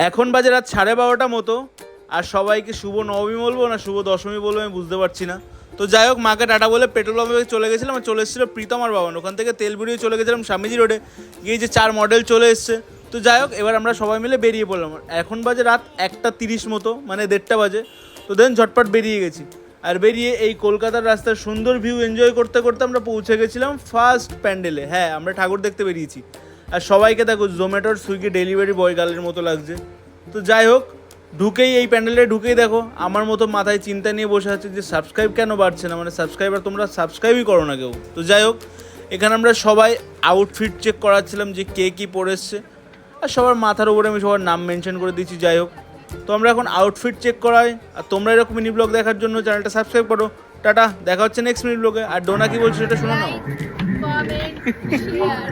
এখন বাজে রাত 12:30 মতো। আর সবাইকে শুভ নবমী বলবো না শুভ দশমী বলবো আমি বুঝতে পারছি না। তো যাই হোক, মাকে টাটা বলে পেট্রোল পাম্পে চলে গেছিলাম। আর চলে এসেছিলো প্রীতম আর বাবান। ওখান থেকে তেল বেরিয়ে চলে গেছিলাম স্বামীজি রোডে, গিয়ে যে 4 মডেল চলে এসছে। তো যাই হোক, এবার আমরা সবাই মিলে বেরিয়ে পড়লাম। এখন বাজে রাত 1:30 মতো, মানে 1:30 বাজে। তো দেন ঝটপট বেরিয়ে গেছি। আর বেরিয়ে এই কলকাতার রাস্তার সুন্দর ভিউ এনজয় করতে করতে আমরা পৌঁছে গেছিলাম ফার্স্ট প্যান্ডেলে। হ্যাঁ, আমরা ঠাকুর দেখতে বেরিয়েছি। আর সবাইকে দেখো জোম্যাটোর সুইগি ডেলিভারি বয় গালের মতো লাগছে। তো যাই হোক, ঢুকেই এই প্যান্ডেলে ঢুকেই দেখো আমার মতো মাথায় চিন্তা নিয়ে বসে আছে যে সাবস্ক্রাইব কেন বাড়ছে না, মানে সাবস্ক্রাইবার তোমরা সাবস্ক্রাইবই করো না কেউ। তো যাই হোক, এখানে আমরা সবাই আউটফিট চেক করাচ্ছিলাম যে কে কী পরে এসছে। আর সবার মাথার উপরে আমি সবার নাম মেনশন করে দিয়েছি। যাই হোক, তো আমরা এখন আউটফিট চেক করাই। আর তোমরা এরকম মিনি ব্লগ দেখার জন্য চ্যানেলটা সাবস্ক্রাইব করো। টাটা, দেখা হচ্ছে নেক্সট মিনি ব্লগে। আর ডোনা কি বলছে সেটা শোনো না। Comment share